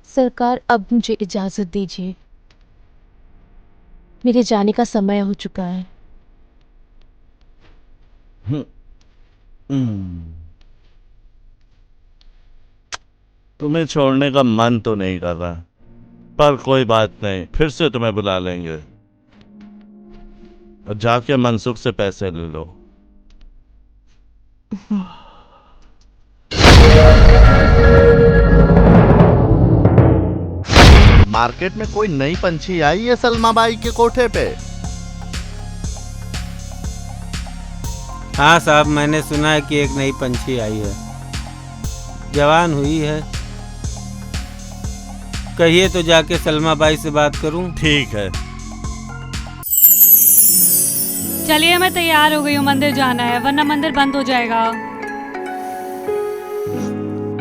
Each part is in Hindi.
सरकार, अब मुझे इजाज़त दीजिए। मेरे जाने का समय हो चुका है। हम्म, तुम्हें छोड़ने का मन तो नहीं कर रहा, पर कोई बात नहीं, फिर से तुम्हें बुला लेंगे और जाके मनसुख से पैसे ले लो। मार्केट में कोई नई पंछी आई है सलमा बाई के कोठे पे? हाँ साहब, मैंने सुना है कि एक नई पंछी आई है, जवान हुई है। कहिए तो जाके सलमा बाई से बात करूं। ठीक है। चलिए, मैं तैयार हो गई हूँ, मंदिर जाना है वरना मंदिर बंद हो जाएगा।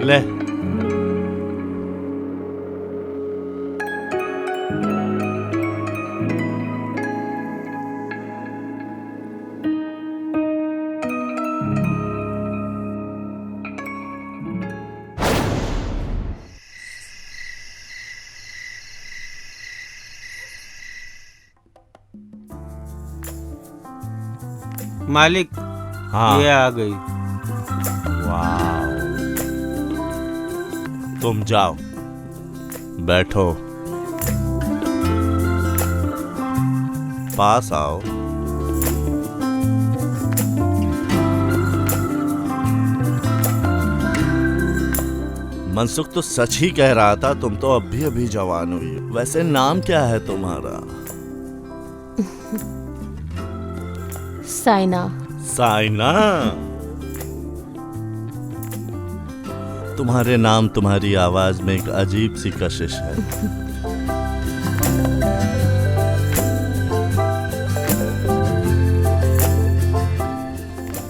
ले, मालिक, हाँ। ये आ गई। वाह, तुम जाओ, बैठो, पास आओ। मनसुख तो सच ही कह रहा था, तुम तो अभी अभी जवान हुई हो। वैसे नाम क्या है तुम्हारा? साइना। साइना। तुम्हारे नाम, तुम्हारी आवाज में एक अजीब सी कशिश है।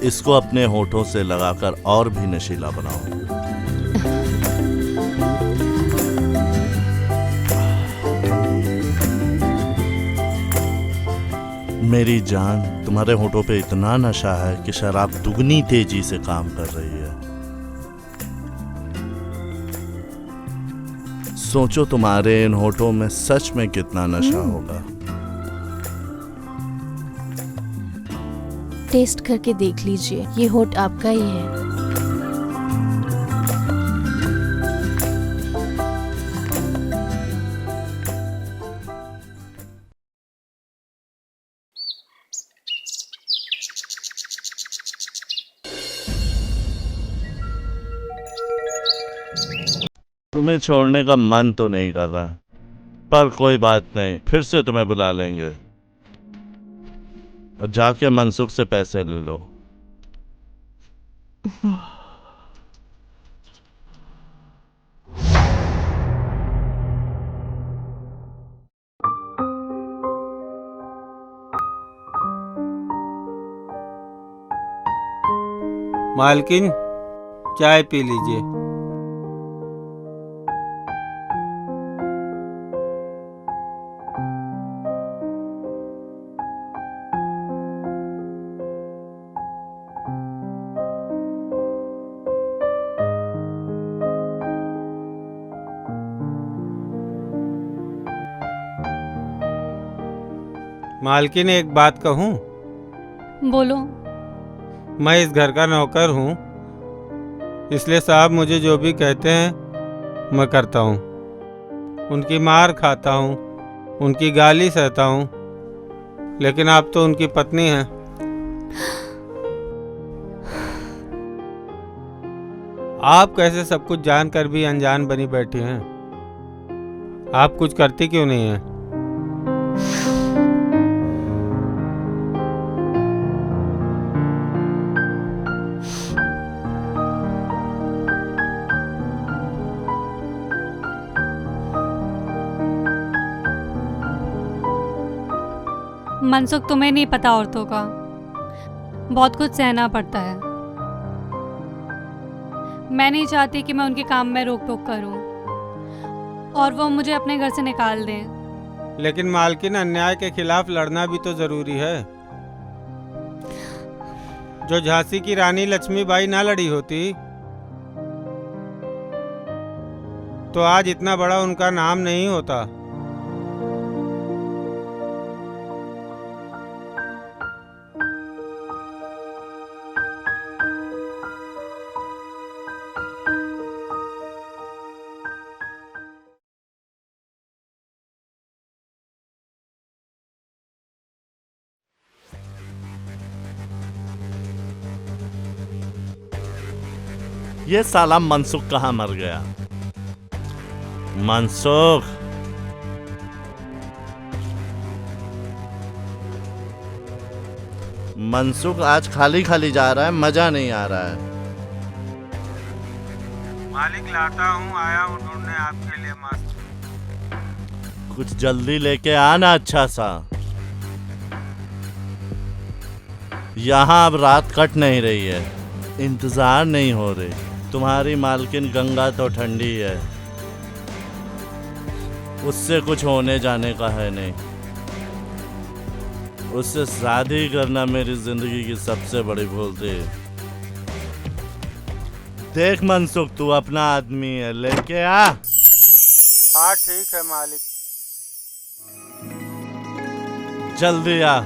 इसको अपने होठों से लगाकर और भी नशीला बनाओ। मेरी जान, तुम्हारे होठों पे इतना नशा है कि शराब दुगनी तेजी से काम कर रही है। सोचो तुम्हारे इन होठों में सच में कितना नशा होगा। टेस्ट करके देख लीजिए, ये होठ आपका ही है। तुम्हें छोड़ने का मन तो नहीं कर रहा, पर कोई बात नहीं, फिर से तुम्हें बुला लेंगे और जाके मनसुख से पैसे ले लो। मालकिन, चाय पी लीजिए। मालकिन, एक बात कहूँ? बोलो। मैं इस घर का नौकर हूँ, इसलिए साहब मुझे जो भी कहते हैं मैं करता हूँ। उनकी मार खाता हूँ, उनकी गाली सहता हूँ, लेकिन आप तो उनकी पत्नी हैं। आप कैसे सब कुछ जानकर भी अनजान बनी बैठी हैं? आप कुछ करती क्यों नहीं हैं? मनसुख, तुम्हें नहीं पता औरतों का बहुत कुछ सहना पड़ता है। मैं नहीं चाहती कि मैं उनके काम में रोक टोक करूं और वो मुझे अपने घर से निकाल दें। लेकिन मालकिन, अन्याय के खिलाफ लड़ना भी तो जरूरी है। जो झांसी की रानी लक्ष्मीबाई ना लड़ी होती तो आज इतना बड़ा उनका नाम नहीं होता। ये साला मनसुख कहाँ मर गया? मनसुख, मनसुख आज खाली खाली जा रहा है, मजा नहीं आ रहा है। मालिक लाता हूँ, आया हूँ ढूंढने आपके लिए मस्त। कुछ जल्दी लेके आना अच्छा सा। यहाँ अब रात कट नहीं रही है, इंतजार नहीं हो रही। तुम्हारी मालकिन गंगा तो ठंडी है, उससे कुछ होने जाने का है नहीं। उससे शादी करना मेरी जिंदगी की सबसे बड़ी भूल थी। देख मनसुख, तू अपना आदमी है, लेके आ। हाँ ठीक है मालिक। जल्दी आ।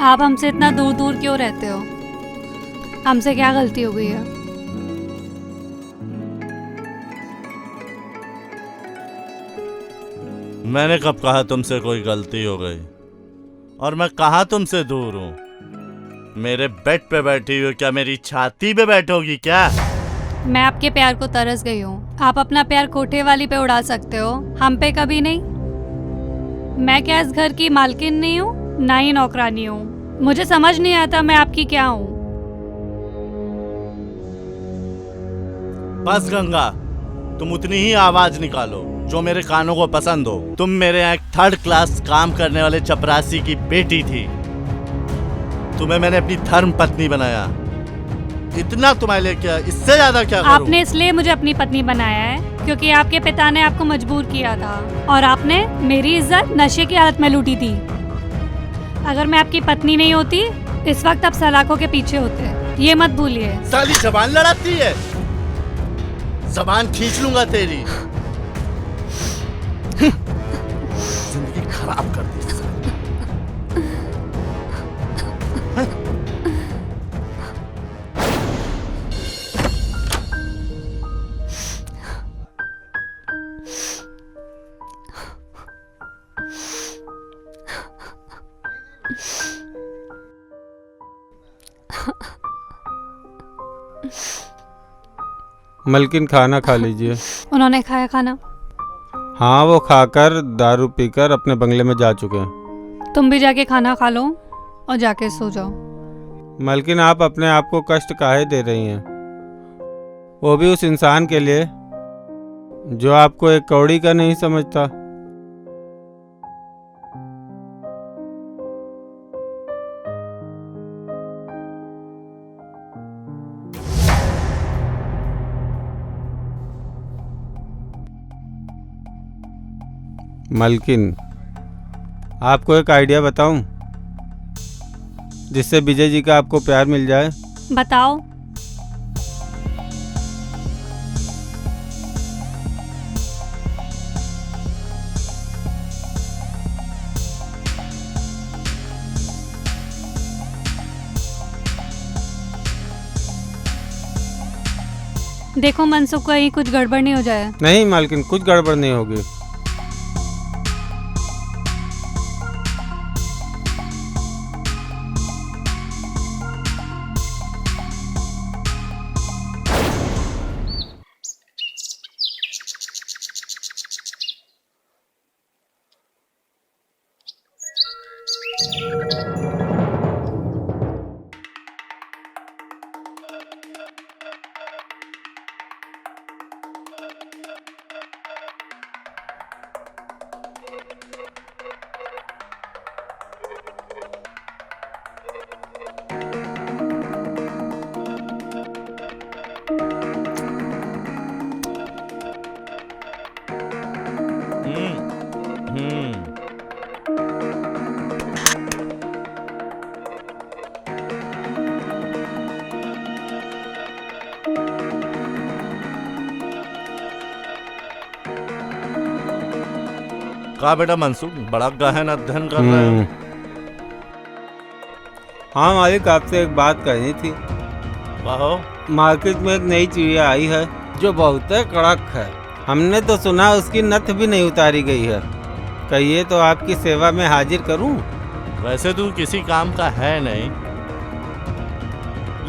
आप हमसे इतना दूर दूर क्यों रहते हो? हमसे क्या गलती हो गई है? मैंने कब कहा तुमसे कोई गलती हो गई? और मैं कहाँ तुमसे दूर हूँ? मेरे बेड पे बैठी हो, क्या मेरी छाती पे बैठोगी क्या? मैं आपके प्यार को तरस गई हूँ। आप अपना प्यार कोठे वाली पे उड़ा सकते हो, हम पे कभी नहीं। मैं क्या इस घर की मालकिन नहीं हूँ, ना ही नौकरानी हूँ। मुझे समझ नहीं आता मैं आपकी क्या हूँ। बस गंगा, तुम उतनी ही आवाज निकालो जो मेरे कानों को पसंद हो। तुम मेरे यहाँ एक 3rd क्लास काम करने वाले चपरासी की बेटी थी। तुम्हें मैंने अपनी धर्म पत्नी बनाया। इतना तुम्हारे लिए क्या, इससे ज्यादा क्या करूं? आपने इसलिए मुझे अपनी पत्नी बनाया है क्योंकि आपके पिता ने आपको मजबूर किया था और आपने मेरी इज्जत नशे की हालत में लूटी थी। अगर मैं आपकी पत्नी नहीं होती, इस वक्त आप सलाखों के पीछे होते। ये मत भूलिए। साली जबान लड़ाती है, जबान खींच लूंगा तेरी। जिंदगी खराब कर दी। मलकिन खाना खा लीजिए। उन्होंने खाया खाना? हाँ, वो खाकर दारू पीकर अपने बंगले में जा चुके हैं। तुम भी जाके खाना खा लो और जाके सो जाओ। मलकिन, आप अपने आप को कष्ट काहे दे रही हैं? वो भी उस इंसान के लिए जो आपको एक कौड़ी का नहीं समझता। मलकिन, आपको एक आइडिया बताऊं जिससे विजय जी का आपको प्यार मिल जाए? बताओ। देखो मनसुख, कहीं कुछ गड़बड़ नहीं हो जाए। नहीं मालकिन, कुछ गड़बड़ नहीं होगी। कहा बेटा मनसुख, बड़ा गहन अध्ययन कर रहे हो। हाँ मालिक, आपसे एक बात कहनी थी। कहो। मार्केट में एक नई चिड़िया आई है जो बहुत कड़क है। हमने तो सुना उसकी नथ भी नहीं उतारी गई है। कहिए तो आपकी सेवा में हाजिर करूं? वैसे तू किसी काम का है नहीं,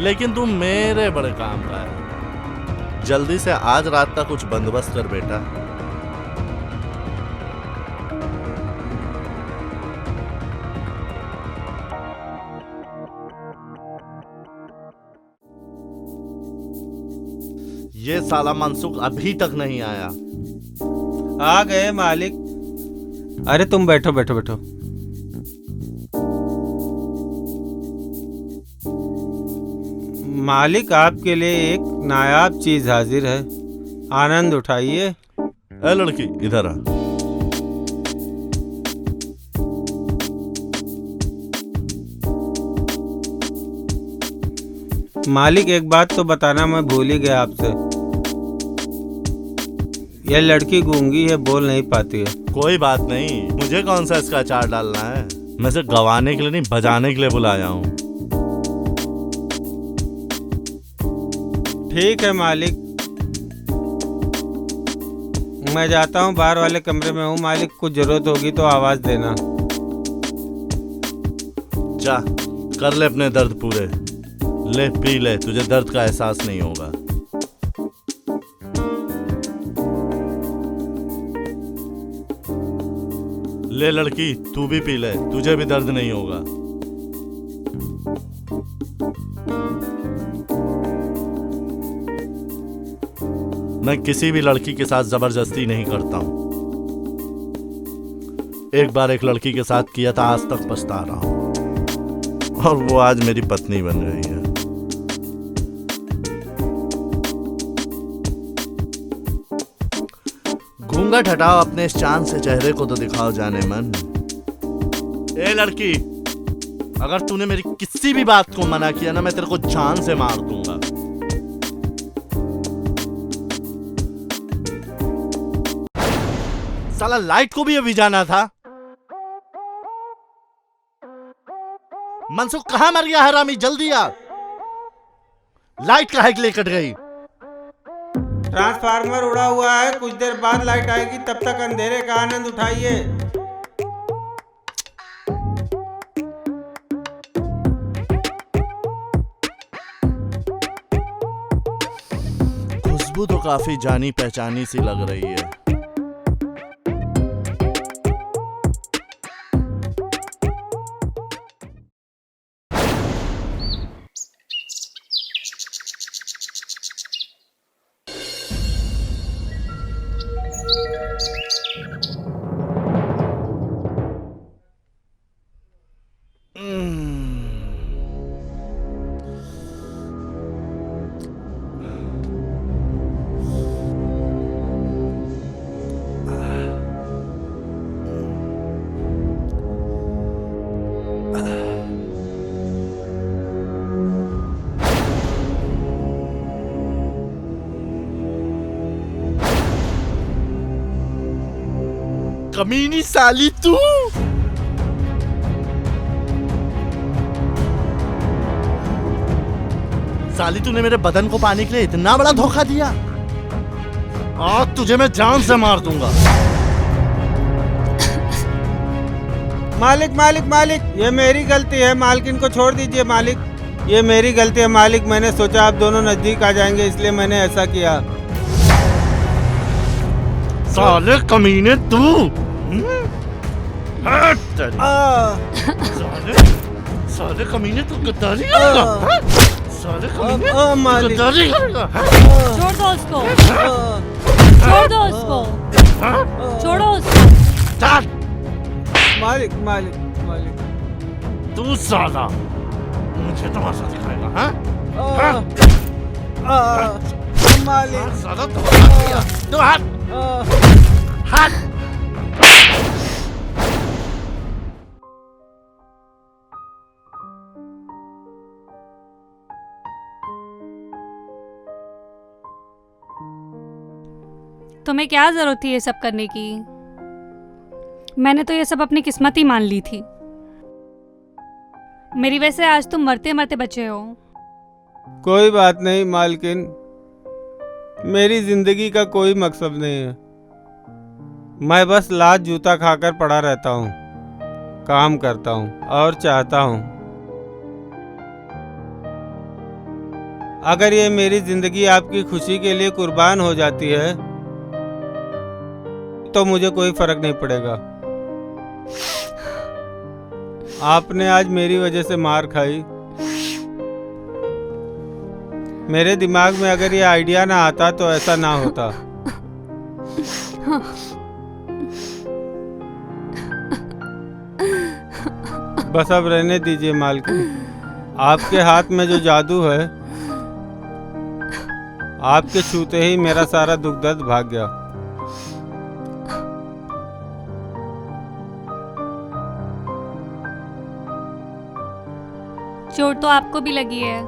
लेकिन तू मेरे बड़े काम का है। जल्दी से आज रात का कुछ बंदोबस्त कर बेटा। ये साला मनसुख अभी तक नहीं आया। आ गए मालिक। अरे तुम बैठो बैठो बैठो। मालिक, आपके लिए एक नायाब चीज हाजिर है, आनंद उठाइए। ए लड़की, इधर आ। मालिक, एक बात तो बताना मैं भूल ही गया आपसे। यह लड़की गूंगी है, बोल नहीं पाती है। कोई बात नहीं, मुझे कौन सा इसका अचार डालना है। मैं सिर्फ गवाने के लिए नहीं, बजाने के लिए बुलाया हूँ। ठीक है मालिक, मैं जाता हूँ, बाहर वाले कमरे में हूँ। मालिक, कुछ जरूरत होगी तो आवाज देना। जा कर ले अपने दर्द पूरे। ले पी ले, तुझे दर्द का एहसास नहीं होगा। ले लड़की, तू भी पी ले, तुझे भी दर्द नहीं होगा। मैं किसी भी लड़की के साथ जबरदस्ती नहीं करता हूं। एक बार एक लड़की के साथ किया था, आज तक पछता रहा हूं, और वो आज मेरी पत्नी बन गई है। घूंघट हटाओ, अपने इस चांद से चेहरे को तो दिखाओ जाने मन। ए लड़की, अगर तूने मेरी किसी भी बात को मना किया ना, मैं तेरे को जान से मार दूंगा। साला लाइट को भी अभी जाना था। मनसुख कहां मर गया हरामी, जल्दी आ। लाइट काहे के लिए कट गई? ट्रांसफार्मर उड़ा हुआ है, कुछ देर बाद लाइट आएगी, तब तक अंधेरे का आनंद उठाइए। खुशबू तो काफी जानी पहचानी सी लग रही है। कमीनी साली तू! साली, तूने मेरे बदन को पाने के लिए इतना बड़ा धोखा दिया। आज तुझे मैं जान से मार दूंगा। मालिक मालिक मालिक, ये मेरी गलती है, मालकिन को छोड़ दीजिए मालिक। ये मेरी गलती है मालिक, मैंने सोचा आप दोनों नजदीक आ जाएंगे, इसलिए मैंने ऐसा किया। साले कमीने तू! हट तेरी। साले कमीने तू गद्दारी करेगा? साले कमीने तू मालिक। गद्दारी करेगा? छोड़ दो उसको, छोड़ दो उसको, छोड़ो उसको। चल! मालिक मालिक मालिक। तू साला मुझे तमाशा दिखाएगा, हाँ? मालिक। साला धोखा दिया। तू हट! हट! तुम्हें क्या जरूरत थी ये सब करने की? मैंने तो ये सब अपनी किस्मत ही मान ली थी। मेरी वजह से आज तुम मरते मरते बचे हो। कोई बात नहीं मालकिन, मेरी जिंदगी का कोई मकसद नहीं है। मैं बस लात जूता खाकर पड़ा रहता हूँ, काम करता हूँ और चाहता हूँ अगर ये मेरी जिंदगी आपकी खुशी के लिए कुर्बान हो जाती है तो मुझे कोई फर्क नहीं पड़ेगा। आपने आज मेरी वजह से मार खाई। मेरे दिमाग में अगर ये आइडिया ना आता तो ऐसा ना होता। बस अब रहने दीजिए मालकिन। आपके हाथ में जो जादू है, आपके छूते ही मेरा सारा दुख दर्द भाग गया। चोट तो आपको भी लगी है।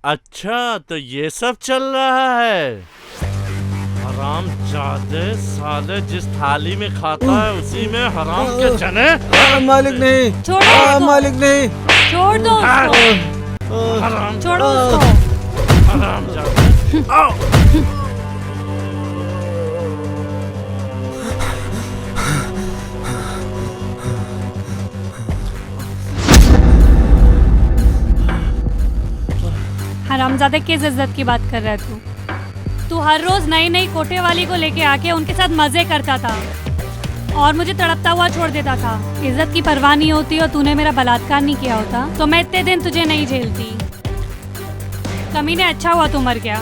अच्छा, तो ये सब चल रहा है। हराम जादे साले, जिस थाली में खाता है उसी में हराम के चने। मालिक नहीं, छोड़ो उसको। मालिक नहीं। छोड़ दो उसको। हराम छोड़ो उसको। हराम जादे। आओ। हरामजादे किस इज्जत की बात कर रहा है तू? हर रोज नई नई कोटे वाली को लेके आके उनके साथ मजे करता था और मुझे तड़पता हुआ छोड़ देता था। इज्जत की परवाह नहीं होती और तूने मेरा बलात्कार नहीं किया होता तो मैं इतने दिन तुझे नहीं झेलती। कमीने, अच्छा हुआ तू मर गया।